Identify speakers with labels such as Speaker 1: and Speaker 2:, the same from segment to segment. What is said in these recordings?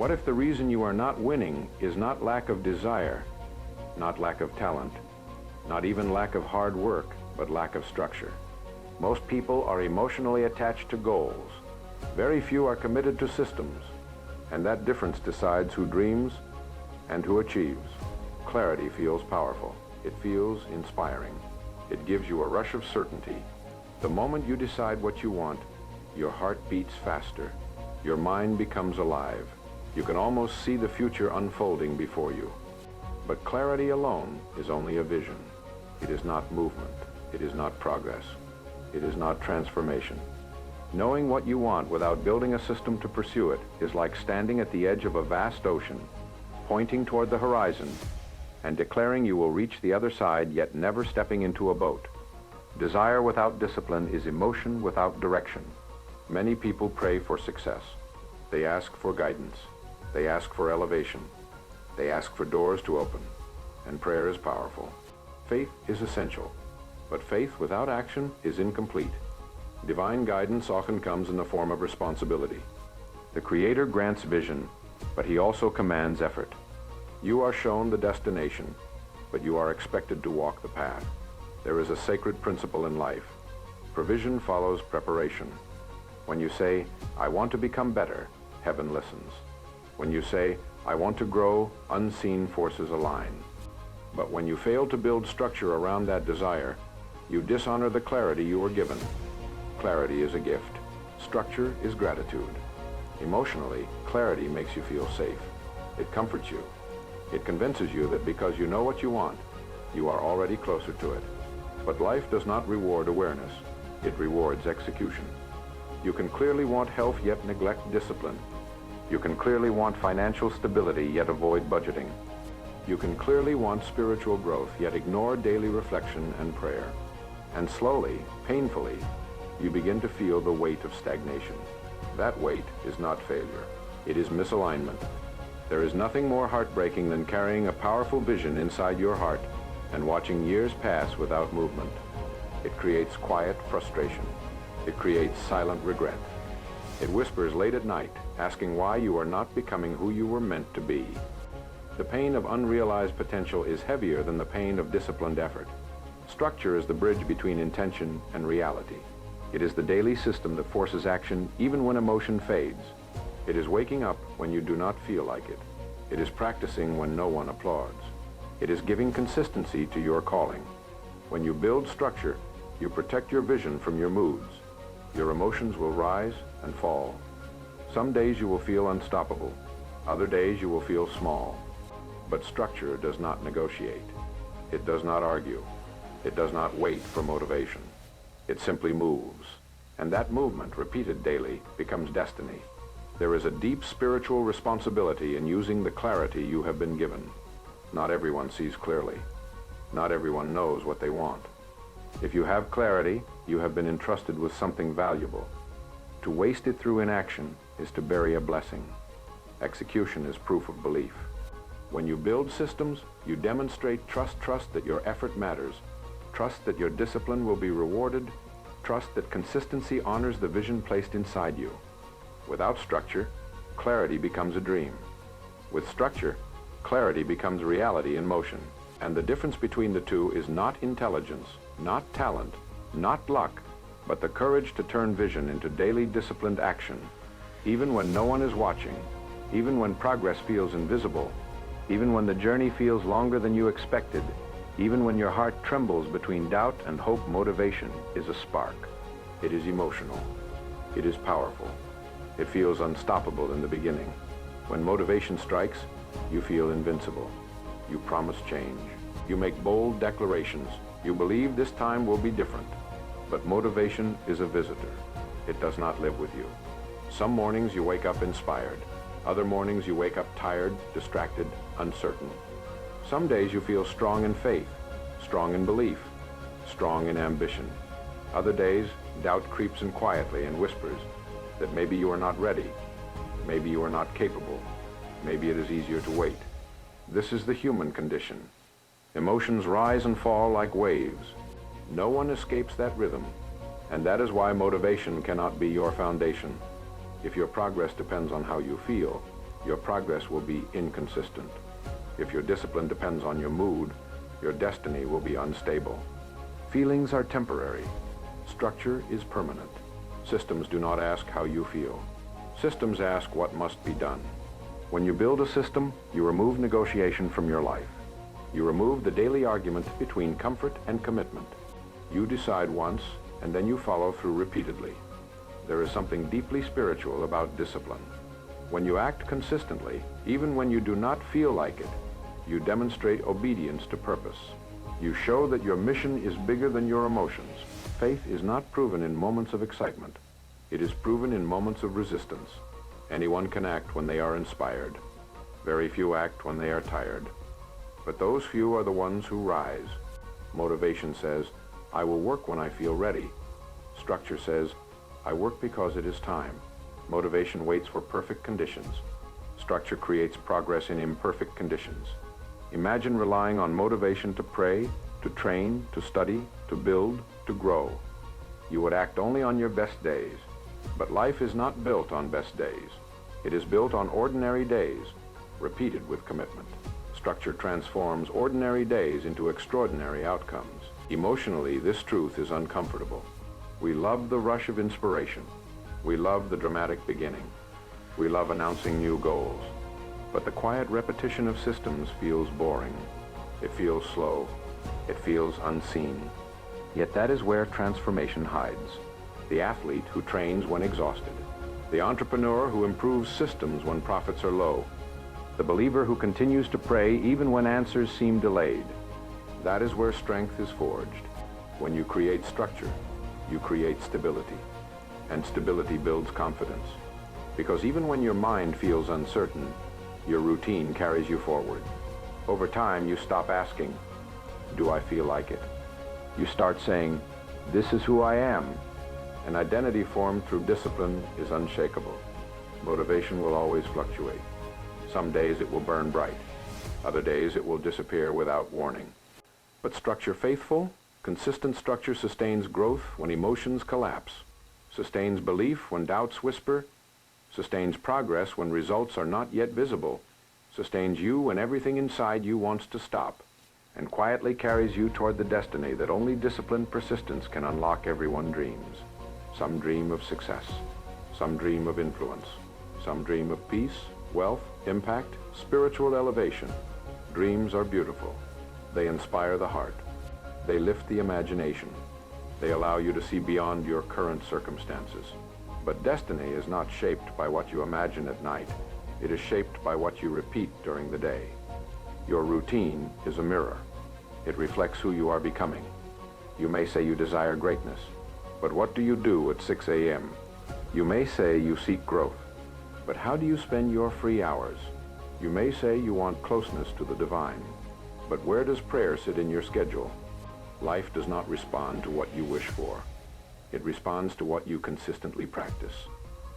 Speaker 1: What if the reason you are not winning is not lack of desire, not lack of talent, not even lack of hard work, but lack of structure? Most people are emotionally attached to goals. Very few are committed to systems, and that difference decides who dreams and who achieves. Clarity feels powerful. It feels inspiring. It gives you a rush of certainty. The moment you decide what you want, your heart beats faster. Your mind becomes alive. You can almost see the future unfolding before you. But clarity alone is only a vision. It is not movement. It is not progress. It is not transformation. Knowing what you want without building a system to pursue it is like standing at the edge of a vast ocean, pointing toward the horizon, and declaring you will reach the other side, yet never stepping into a boat. Desire without discipline is emotion without direction. Many people pray for success. They ask for guidance. They ask for elevation. They ask for doors to open. And prayer is powerful. Faith is essential. But faith without action is incomplete. Divine guidance often comes in the form of responsibility. The Creator grants vision, but He also commands effort. You are shown the destination, but you are expected to walk the path. There is a sacred principle in life. Provision follows preparation. When you say, "I want to become better," heaven listens. When you say, "I want to grow," unseen forces align. But when you fail to build structure around that desire, you dishonor the clarity you were given. Clarity is a gift. Structure is gratitude. Emotionally, clarity makes you feel safe. It comforts you. It convinces you that because you know what you want, you are already closer to it. But life does not reward awareness. It rewards execution. You can clearly want health yet neglect discipline. You can clearly want financial stability yet avoid budgeting. You can clearly want spiritual growth yet ignore daily reflection and prayer. And slowly, painfully, you begin to feel the weight of stagnation. That weight is not failure. It is misalignment. There is nothing more heartbreaking than carrying a powerful vision inside your heart and watching years pass without movement. It creates quiet frustration. It creates silent regret. It whispers late at night, asking why you are not becoming who you were meant to be. The pain of unrealized potential is heavier than the pain of disciplined effort. Structure is the bridge between intention and reality. It is the daily system that forces action even when emotion fades. It is waking up when you do not feel like it. It is practicing when no one applauds. It is giving consistency to your calling. When you build structure, you protect your vision from your moods. Your emotions will rise and fall. Some days you will feel unstoppable. Other days you will feel small. But structure does not negotiate. It does not argue. It does not wait for motivation. It simply moves. And that movement, repeated daily, becomes destiny. There is a deep spiritual responsibility in using the clarity you have been given. Not everyone sees clearly. Not everyone knows what they want. If you have clarity, you have been entrusted with something valuable. To waste it through inaction is to bury a blessing. Execution is proof of belief. When you build systems, you demonstrate trust that your effort matters, trust that your discipline will be rewarded, trust that consistency honors the vision placed inside you. Without structure, clarity becomes a dream. With structure, clarity becomes reality in motion. And the difference between the two is not intelligence, not talent, not luck, but the courage to turn vision into daily disciplined action, even when no one is watching, even when progress feels invisible, even when the journey feels longer than you expected, even when your heart trembles between doubt and hope. Motivation is a spark. It is emotional. It is powerful. It feels unstoppable in the beginning. When motivation strikes, you feel invincible. You promise change. You make bold declarations. You believe this time will be different. But motivation is a visitor. It does not live with you. Some mornings you wake up inspired. Other mornings you wake up tired, distracted, uncertain. Some days you feel strong in faith, strong in belief, strong in ambition. Other days, doubt creeps in quietly and whispers that maybe you are not ready, maybe you are not capable, maybe it is easier to wait. This is the human condition. Emotions rise and fall like waves. No one escapes that rhythm, and that is why motivation cannot be your foundation. If your progress depends on how you feel, your progress will be inconsistent. If your discipline depends on your mood, your destiny will be unstable. Feelings are temporary. Structure is permanent. Systems do not ask how you feel. Systems ask what must be done. When you build a system, you remove negotiation from your life. You remove the daily argument between comfort and commitment. You decide once, and then you follow through repeatedly. There is something deeply spiritual about discipline. When you act consistently, even when you do not feel like it, you demonstrate obedience to purpose. You show that your mission is bigger than your emotions. Faith is not proven in moments of excitement. It is proven in moments of resistance. Anyone can act when they are inspired. Very few act when they are tired. But those few are the ones who rise. Motivation says, I will work when I feel ready. Structure says, I work because it is time. Motivation waits for perfect conditions. Structure creates progress in imperfect conditions. Imagine relying on motivation to pray, to train, to study, to build, to grow. You would act only on your best days. But life is not built on best days. It is built on ordinary days, repeated with commitment. Structure transforms ordinary days into extraordinary outcomes. Emotionally, this truth is uncomfortable. We love the rush of inspiration. We love the dramatic beginning. We love announcing new goals. But the quiet repetition of systems feels boring. It feels slow. It feels unseen. Yet that is where transformation hides. The athlete who trains when exhausted. The entrepreneur who improves systems when profits are low. The believer who continues to pray even when answers seem delayed. That is where strength is forged. When you create structure, you create stability. And stability builds confidence. Because even when your mind feels uncertain, your routine carries you forward. Over time, you stop asking, do I feel like it? You start saying, this is who I am. An identity formed through discipline is unshakable. Motivation will always fluctuate. Some days it will burn bright. Other days it will disappear without warning. But structure faithful, consistent structure sustains growth when emotions collapse, sustains belief when doubts whisper, sustains progress when results are not yet visible, sustains you when everything inside you wants to stop, and quietly carries you toward the destiny that only disciplined persistence can unlock. Everyone dreams. Some dream of success. Some dream of influence. Some dream of peace, wealth, impact, spiritual elevation. Dreams are beautiful. They inspire the heart. They lift the imagination. They allow you to see beyond your current circumstances. But destiny is not shaped by what you imagine at night. It is shaped by what you repeat during the day. Your routine is a mirror. It reflects who you are becoming. You may say you desire greatness, but what do you do at 6 a.m.? You may say you seek growth, but how do you spend your free hours? You may say you want closeness to the divine, but where does prayer sit in your schedule? Life does not respond to what you wish for. It responds to what you consistently practice.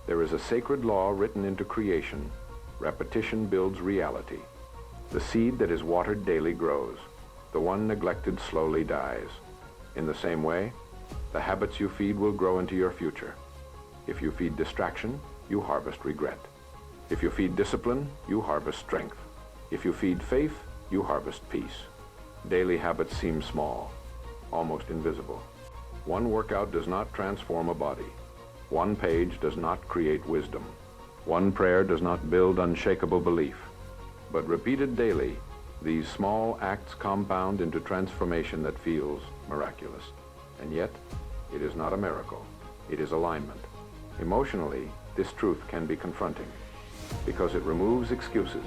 Speaker 1: There is a sacred law written into creation. Repetition builds reality. The seed that is watered daily grows. The one neglected slowly dies. In the same way, the habits you feed will grow into your future. If you feed distraction, you harvest regret. If you feed discipline, you harvest strength. If you feed faith, you harvest peace. Daily habits seem small, almost invisible. One workout does not transform a body. One page does not create wisdom. One prayer does not build unshakable belief. But repeated daily, these small acts compound into transformation that feels miraculous. And yet, it is not a miracle. It is alignment. Emotionally, this truth can be confronting because it removes excuses.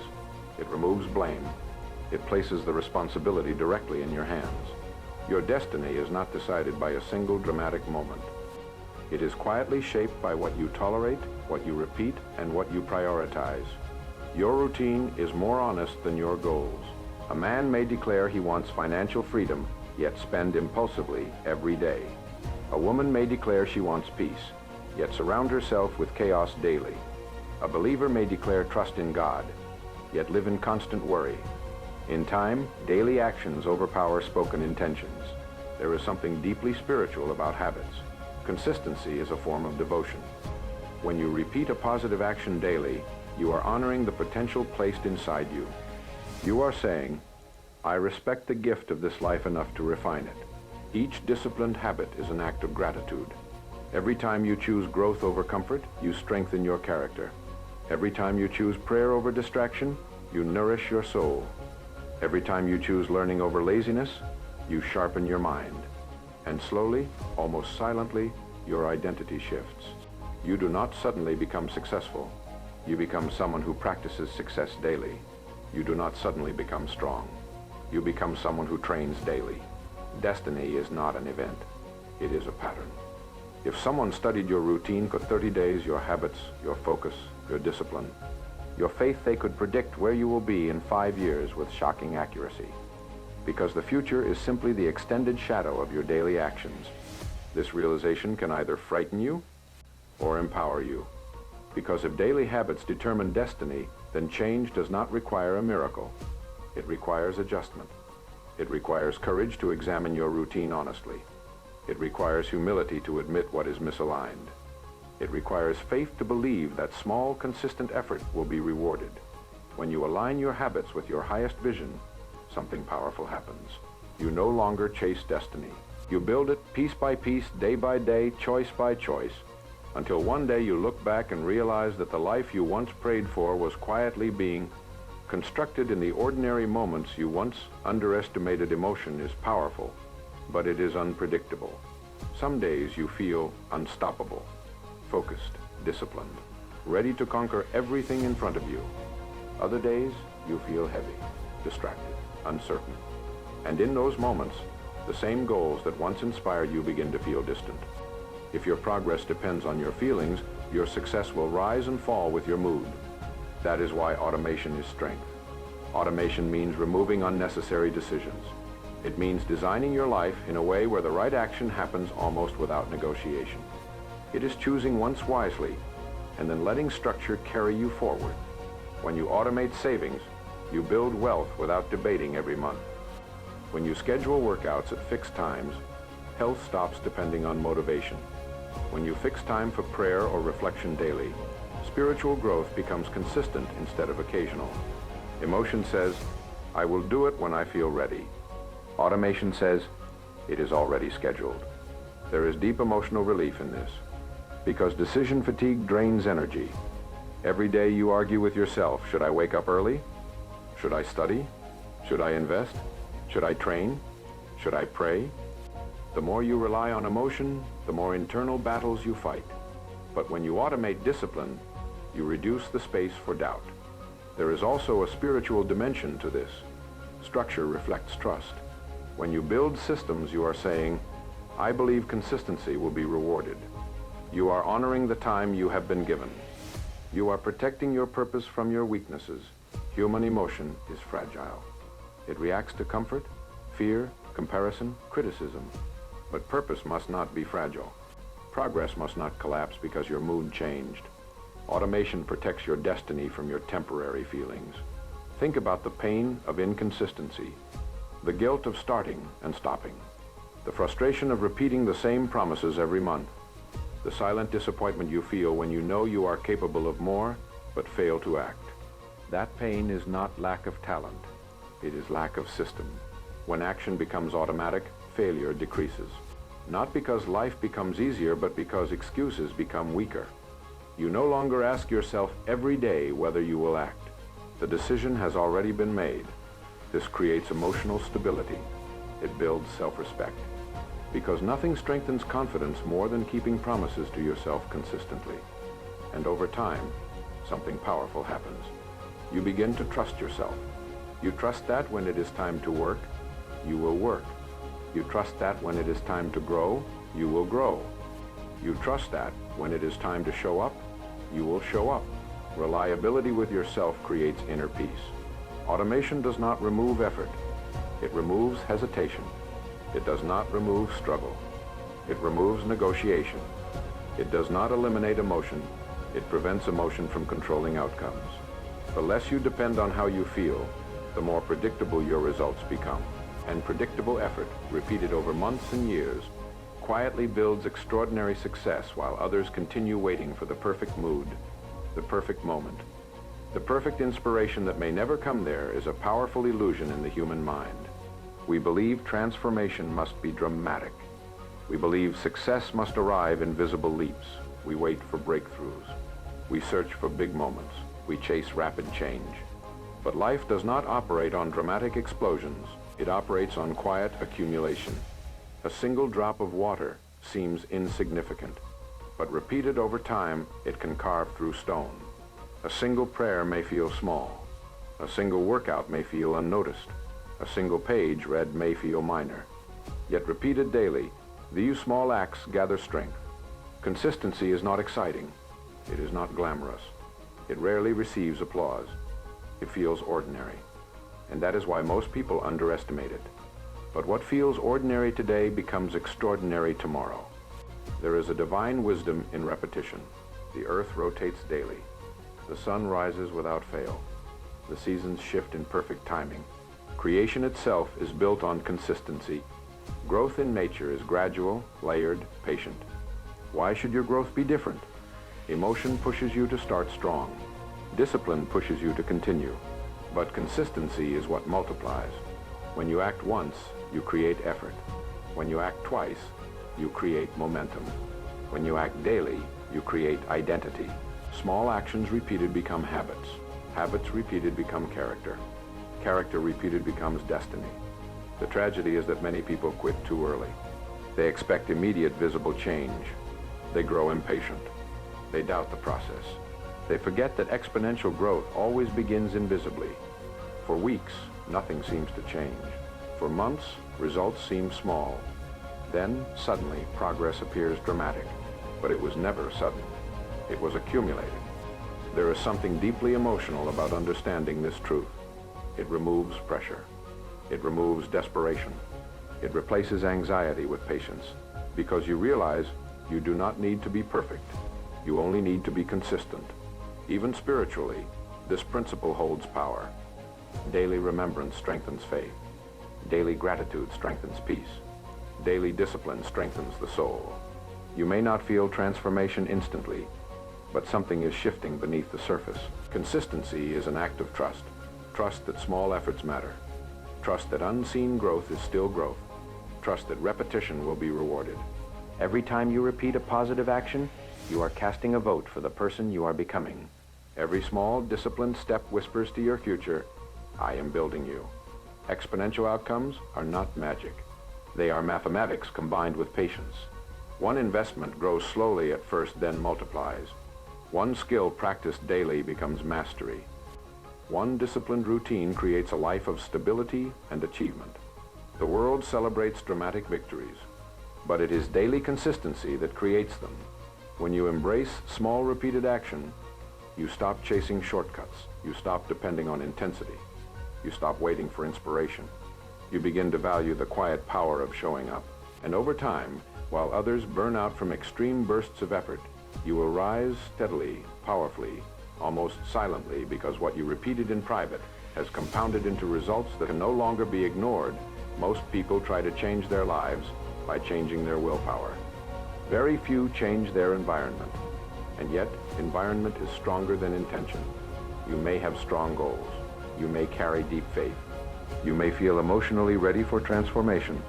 Speaker 1: It removes blame. It places the responsibility directly in your hands. Your destiny is not decided by a single dramatic moment. It is quietly shaped by what you tolerate, what you repeat, and what you prioritize. Your routine is more honest than your goals. A man may declare he wants financial freedom, yet spend impulsively every day. A woman may declare she wants peace, yet surround herself with chaos daily. A believer may declare trust in God, yet live in constant worry. In time, daily actions overpower spoken intentions. There is something deeply spiritual about habits. Consistency is a form of devotion. When you repeat a positive action daily, You are honoring the potential placed inside you. You are saying, I respect the gift of this life enough to refine it. Each disciplined habit is an act of gratitude. Every time you choose growth over comfort, you strengthen your character. Every time you choose prayer over distraction, you nourish your soul. Every time you choose learning over laziness, you sharpen your mind. And slowly, almost silently, your identity shifts. You do not suddenly become successful. You become someone who practices success daily. You do not suddenly become strong. You become someone who trains daily. Destiny is not an event. It is a pattern. If someone studied your routine for 30 days, your habits, your focus, your discipline, your faith, they could predict where you will be in 5 years with shocking accuracy. Because the future is simply the extended shadow of your daily actions. This realization can either frighten you or empower you. Because if daily habits determine destiny, then change does not require a miracle. It requires adjustment. It requires courage to examine your routine honestly. It requires humility to admit what is misaligned. It requires faith to believe that small, consistent effort will be rewarded. When you align your habits with your highest vision, something powerful happens. You no longer chase destiny. You build it piece by piece, day by day, choice by choice, until one day you look back and realize that the life you once prayed for was quietly being constructed in the ordinary moments. You once underestimated emotion is powerful, but it is unpredictable. Some days you feel unstoppable, focused, disciplined, ready to conquer everything in front of you. Other days you feel heavy, distracted, uncertain. And in those moments, the same goals that once inspired you begin to feel distant. If your progress depends on your feelings, your success will rise and fall with your mood. That is why automation is strength. Automation means removing unnecessary decisions. It means designing your life in a way where the right action happens almost without negotiation. It is choosing once wisely and then letting structure carry you forward. When you automate savings, you build wealth without debating every month. When you schedule workouts at fixed times, health stops depending on motivation. When you fix time for prayer or reflection daily, spiritual growth becomes consistent instead of occasional. Emotion says, I will do it when I feel ready. Automation says, it is already scheduled. There is deep emotional relief in this, because decision fatigue drains energy. Every day you argue with yourself, should I wake up early? Should I study? Should I invest? Should I train? Should I pray? The more you rely on emotion, the more internal battles you fight. But when you automate discipline, you reduce the space for doubt. There is also a spiritual dimension to this. Structure reflects trust. When you build systems, you are saying, I believe consistency will be rewarded. You are honoring the time you have been given. You are protecting your purpose from your weaknesses. Human emotion is fragile. It reacts to comfort, fear, comparison, criticism. But purpose must not be fragile. Progress must not collapse because your mood changed. Automation protects your destiny from your temporary feelings. Think about the pain of inconsistency, the guilt of starting and stopping, the frustration of repeating the same promises every month, the silent disappointment you feel when you know you are capable of more but fail to act. That pain is not lack of talent. It is lack of system. When action becomes automatic, failure decreases. Not because life becomes easier, but because excuses become weaker. You no longer ask yourself every day whether you will act. The decision has already been made. This creates emotional stability. It builds self-respect. Because nothing strengthens confidence more than keeping promises to yourself consistently. And over time, something powerful happens. You begin to trust yourself. You trust that when it is time to work, you will work. You trust that when it is time to grow, you will grow. You trust that when it is time to show up, you will show up. Reliability with yourself creates inner peace. Automation does not remove effort. It removes hesitation. It does not remove struggle. It removes negotiation. It does not eliminate emotion. It prevents emotion from controlling outcomes. The less you depend on how you feel, the more predictable your results become. And predictable effort, repeated over months and years, quietly builds extraordinary success while others continue waiting for the perfect mood, the perfect moment, The perfect inspiration that may never come there is a powerful illusion in the human mind. We believe transformation must be dramatic. We believe success must arrive in visible leaps. We wait for breakthroughs. We search for big moments. We chase rapid change. But life does not operate on dramatic explosions. It operates on quiet accumulation. A single drop of water seems insignificant, but repeated over time, it can carve through stone. A single prayer may feel small. A single workout may feel unnoticed. A single page read may feel minor. Yet repeated daily, these small acts gather strength. Consistency is not exciting. It is not glamorous. It rarely receives applause. It feels ordinary. And that is why most people underestimate it. But what feels ordinary today becomes extraordinary tomorrow. There is a divine wisdom in repetition. The earth rotates daily. The sun rises without fail. The seasons shift in perfect timing. Creation itself is built on consistency. Growth in nature is gradual, layered, patient. Why should your growth be different? Emotion pushes you to start strong. Discipline pushes you to continue. But consistency is what multiplies. When you act once, you create effort. When you act twice, you create momentum. When you act daily, you create identity. Small actions repeated become habits. Habits repeated become character. Character repeated becomes destiny. The tragedy is that many people quit too early. They expect immediate visible change. They grow impatient. They doubt the process. They forget that exponential growth always begins invisibly. For weeks, nothing seems to change. For months, results seem small. Then, suddenly, progress appears dramatic. But it was never sudden. It was accumulated. There is something deeply emotional about understanding this truth. It removes pressure. It removes desperation. It replaces anxiety with patience, because you realize you do not need to be perfect. You only need to be consistent. Even spiritually, this principle holds power. Daily remembrance strengthens faith. Daily gratitude strengthens peace. Daily discipline strengthens the soul. You may not feel transformation instantly, but something is shifting beneath the surface. Consistency is an act of trust. Trust that small efforts matter. Trust that unseen growth is still growth. Trust that repetition will be rewarded.
Speaker 2: Every time you repeat a positive action, you are casting a vote for the person you are becoming.
Speaker 1: Every small, disciplined step whispers to your future, I am building you. Exponential outcomes are not magic. They are mathematics combined with patience. One investment grows slowly at first, then multiplies. One skill practiced daily becomes mastery. One disciplined routine creates a life of stability and achievement. The world celebrates dramatic victories, but it is daily consistency that creates them. When you embrace small repeated action, you stop chasing shortcuts. You stop depending on intensity. You stop waiting for inspiration. You begin to value the quiet power of showing up. And over time, while others burn out from extreme bursts of effort, you will rise steadily, powerfully, almost silently, because what you repeated in private has compounded into results that can no longer be ignored. Most people try to change their lives by changing their willpower. Very few change their environment. And yet, environment is stronger than intention. You may have strong goals. You may carry deep faith. You may feel emotionally ready for transformation.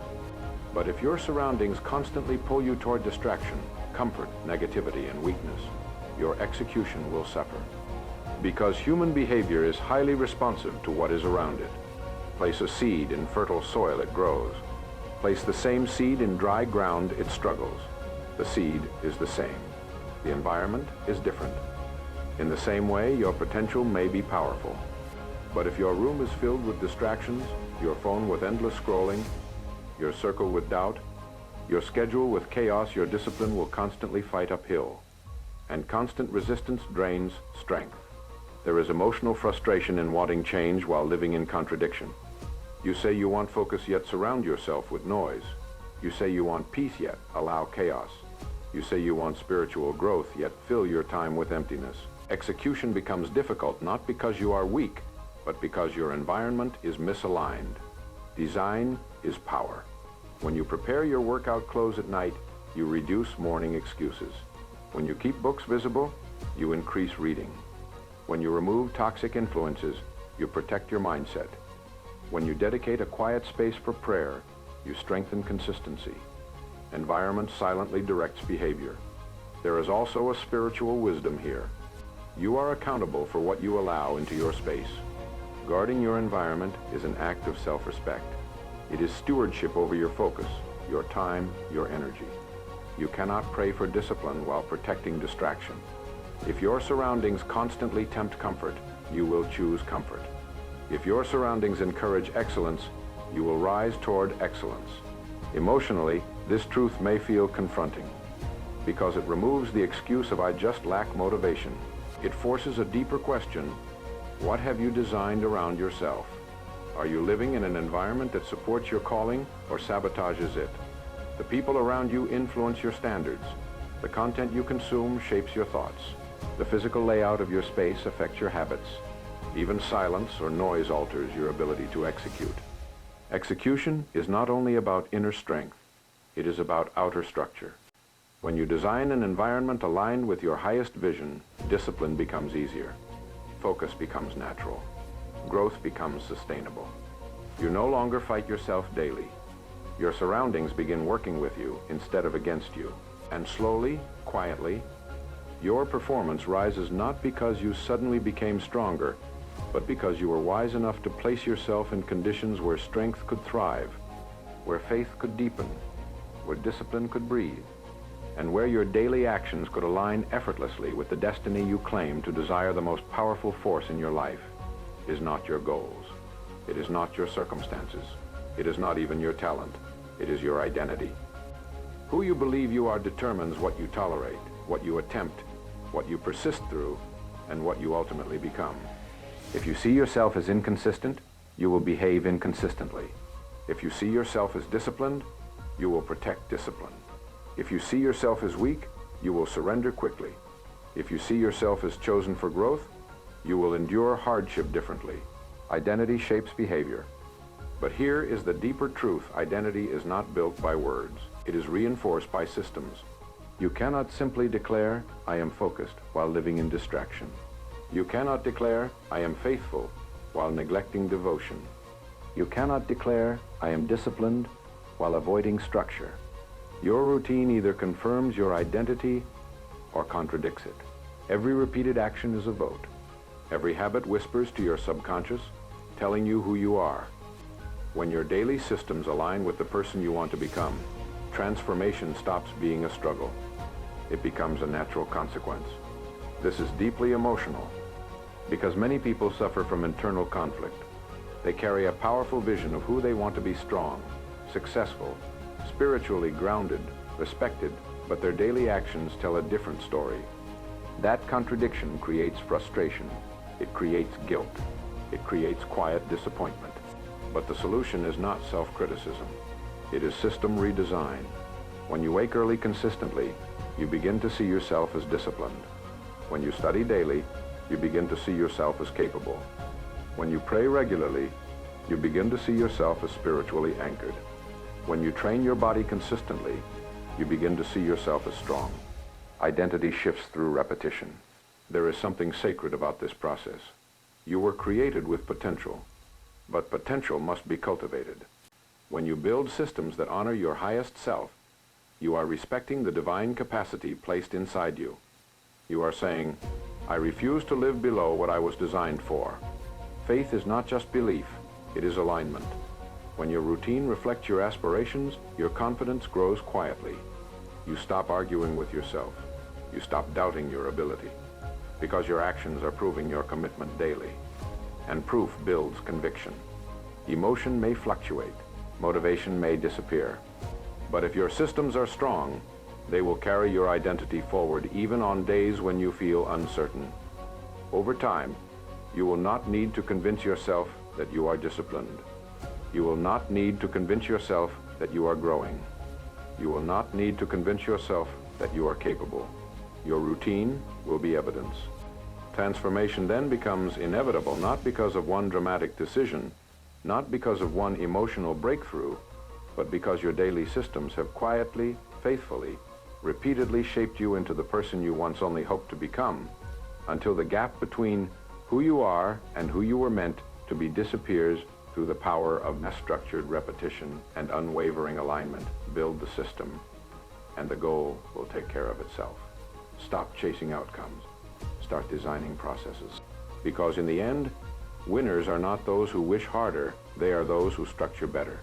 Speaker 1: But if your surroundings constantly pull you toward distraction, comfort, negativity, and weakness, your execution will suffer. Because human behavior is highly responsive to what is around it. Place a seed in fertile soil, it grows. Place the same seed in dry ground, it struggles. The seed is the same. The environment is different. In the same way, your potential may be powerful. But if your room is filled with distractions, your phone with endless scrolling, your circle with doubt, your schedule with chaos, your discipline will constantly fight uphill. And constant resistance drains strength. There is emotional frustration in wanting change while living in contradiction. You say you want focus, yet surround yourself with noise. You say you want peace, yet allow chaos. You say you want spiritual growth, yet fill your time with emptiness. Execution becomes difficult not because you are weak, but because your environment is misaligned. Design is power. When you prepare your workout clothes at night, you reduce morning excuses. When you keep books visible, you increase reading. When you remove toxic influences, you protect your mindset. When you dedicate a quiet space for prayer, you strengthen consistency. Environment silently directs behavior. There is also a spiritual wisdom here. You are accountable for what you allow into your space. Guarding your environment is an act of self-respect. It is stewardship over your focus, your time, your energy. You cannot pray for discipline while protecting distraction. If your surroundings constantly tempt comfort, you will choose comfort. If your surroundings encourage excellence, you will rise toward excellence. Emotionally, this truth may feel confronting because it removes the excuse of "I just lack motivation." It forces a deeper question: what have you designed around yourself? Are you living in an environment that supports your calling or sabotages it? The people around you influence your standards. The content you consume shapes your thoughts. The physical layout of your space affects your habits. Even silence or noise alters your ability to execute. Execution is not only about inner strength, it is about outer structure. When you design an environment aligned with your highest vision, discipline becomes easier. Focus becomes natural. Growth becomes sustainable. You no longer fight yourself daily. Your surroundings begin working with you instead of against you. And slowly, quietly, your performance rises not because you suddenly became stronger, but because you were wise enough to place yourself in conditions where strength could thrive, where faith could deepen, where discipline could breathe, and where your daily actions could align effortlessly with the destiny you claim to desire. The most powerful force in your life is not your goals. It is not your circumstances. It is not even your talent. It is your identity. Who you believe you are determines what you tolerate, what you attempt, what you persist through, and what you ultimately become. If you see yourself as inconsistent, you will behave inconsistently. If you see yourself as disciplined, you will protect discipline. If you see yourself as weak, you will surrender quickly. If you see yourself as chosen for growth, you will endure hardship differently. Identity shapes behavior. But here is the deeper truth: identity is not built by words. It is reinforced by systems. You cannot simply declare, "I am focused," while living in distraction. You cannot declare, "I am faithful," while neglecting devotion. You cannot declare, "I am disciplined," while avoiding structure. Your routine either confirms your identity or contradicts it. Every repeated action is a vote. Every habit whispers to your subconscious, telling you who you are. When your daily systems align with the person you want to become, transformation stops being a struggle. It becomes a natural consequence. This is deeply emotional because many people suffer from internal conflict. They carry a powerful vision of who they want to be: strong, successful, spiritually grounded, respected, but their daily actions tell a different story. That contradiction creates frustration. It creates guilt. It creates quiet disappointment. But the solution is not self-criticism. It is system redesign. When you wake early consistently, you begin to see yourself as disciplined. When you study daily, you begin to see yourself as capable. When you pray regularly, you begin to see yourself as spiritually anchored. When you train your body consistently, you begin to see yourself as strong. Identity shifts through repetition. There is something sacred about this process. You were created with potential, but potential must be cultivated. When you build systems that honor your highest self, you are respecting the divine capacity placed inside you. You are saying, "I refuse to live below what I was designed for." Faith is not just belief, it is alignment. When your routine reflects your aspirations, your confidence grows quietly. You stop arguing with yourself. You stop doubting your ability, because your actions are proving your commitment daily. And proof builds conviction. Emotion may fluctuate. Motivation may disappear. But if your systems are strong, they will carry your identity forward even on days when you feel uncertain. Over time, you will not need to convince yourself that you are disciplined. You will not need to convince yourself that you are growing. You will not need to convince yourself that you are capable. Your routine will be evidence. Transformation then becomes inevitable, not because of one dramatic decision, not because of one emotional breakthrough, but because your daily systems have quietly, faithfully, repeatedly shaped you into the person you once only hoped to become. until the gap between who you are and who you were meant to be disappears through the power of structured repetition and unwavering alignment. Build the system, and the goal will take care of itself. Stop chasing outcomes. Start designing processes. Because in the end, winners are not those who wish harder, they are those who structure better.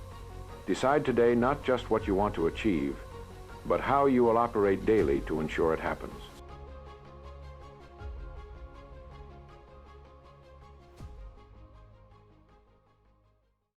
Speaker 1: Decide today not just what you want to achieve, but how you will operate daily to ensure it happens.